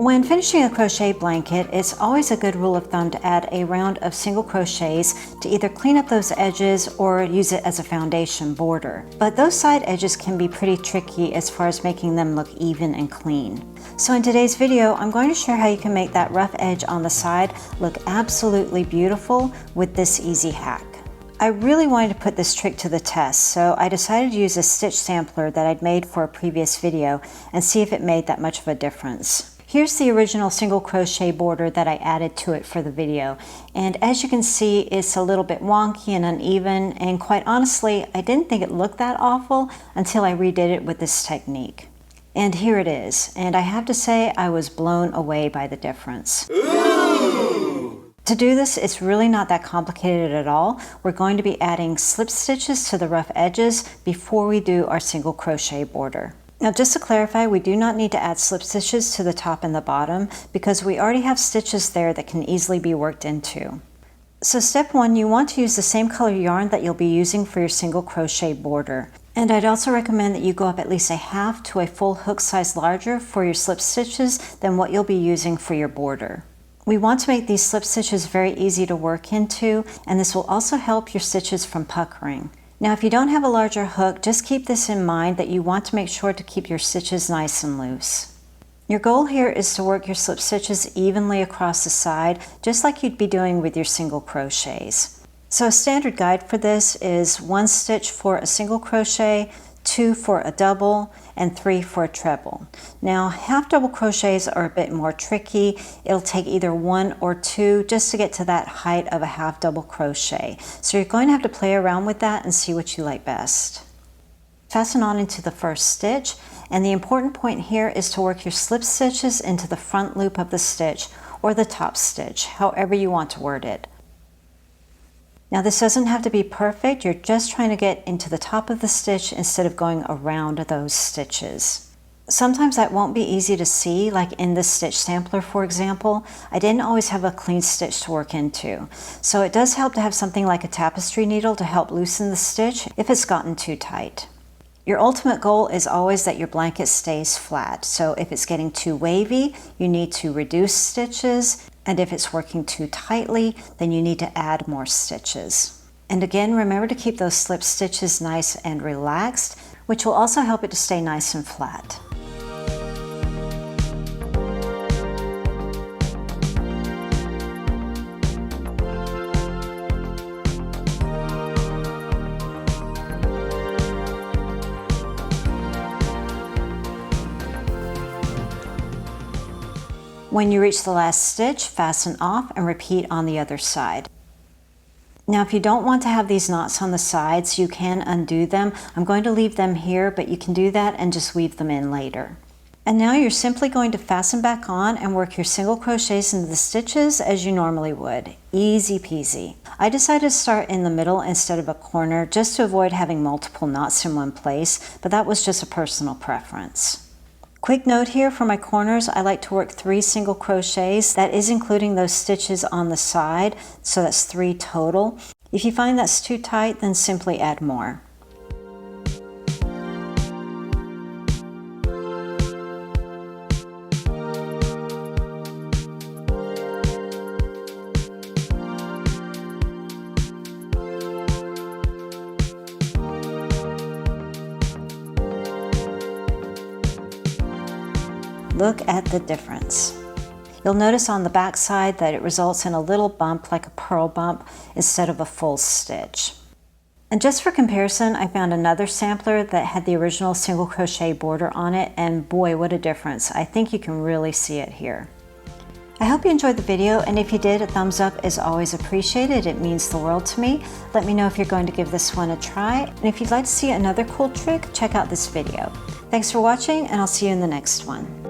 When finishing a crochet blanket, it's always a good rule of thumb to add a round of single crochets to either clean up those edges or use it as a foundation border. But those side edges can be pretty tricky as far as making them look even and clean. So in today's video, I'm going to share how you can make that rough edge on the side look absolutely beautiful with this easy hack. I really wanted to put this trick to the test, so I decided to use a stitch sampler that I'd made for a previous video and see if it made that much of a difference. Here's the original single crochet border that I added to it for the video, and as you can see, it's a little bit wonky and uneven, and quite honestly, I didn't think it looked that awful until I redid it with this technique. And here it is, and I have to say I was blown away by the difference. Ooh! To do this, it's really not that complicated at all. We're going to be adding slip stitches to the rough edges before we do our single crochet border. Now just to clarify, we do not need to add slip stitches to the top and the bottom because we already have stitches there that can easily be worked into. So step one, you want to use the same color yarn that you'll be using for your single crochet border. And I'd also recommend that you go up at least a half to a full hook size larger for your slip stitches than what you'll be using for your border. We want to make these slip stitches very easy to work into, and this will also help your stitches from puckering. Now if you don't have a larger hook, just keep this in mind that you want to make sure to keep your stitches nice and loose. Your goal here is to work your slip stitches evenly across the side, just like you'd be doing with your single crochets. So a standard guide for this is 1 stitch for a single crochet, 2 for a double, and 3 for a treble. Now half double crochets are a bit more tricky. It'll take either 1 or 2 just to get to that height of a half double crochet. So you're going to have to play around with that and see what you like best. Fasten on into the first stitch, and the important point here is to work your slip stitches into the front loop of the stitch or the top stitch, however you want to word it. Now this doesn't have to be perfect, you're just trying to get into the top of the stitch instead of going around those stitches. Sometimes that won't be easy to see, like in this stitch sampler for example. I didn't always have a clean stitch to work into. So it does help to have something like a tapestry needle to help loosen the stitch if it's gotten too tight. Your ultimate goal is always that your blanket stays flat. So if it's getting too wavy, you need to reduce stitches. And if it's working too tightly, then you need to add more stitches. And again, remember to keep those slip stitches nice and relaxed, which will also help it to stay nice and flat. When you reach the last stitch, fasten off and repeat on the other side. Now if you don't want to have these knots on the sides, you can undo them. I'm going to leave them here, but you can do that and just weave them in later. And now you're simply going to fasten back on and work your single crochets into the stitches as you normally would. Easy peasy. I decided to start in the middle instead of a corner just to avoid having multiple knots in one place, but that was just a personal preference. Quick note here for my corners, I like to work 3 single crochets. That is including those stitches on the side, so that's 3 total. If you find that's too tight, then simply add more. Look at the difference. You'll notice on the back side that it results in a little bump like a purl bump instead of a full stitch. And just for comparison, I found another sampler that had the original single crochet border on it, and boy, what a difference. I think you can really see it here. I hope you enjoyed the video, and if you did, a thumbs up is always appreciated. It means the world to me. Let me know if you're going to give this one a try, and if you'd like to see another cool trick, check out this video. Thanks for watching, and I'll see you in the next one.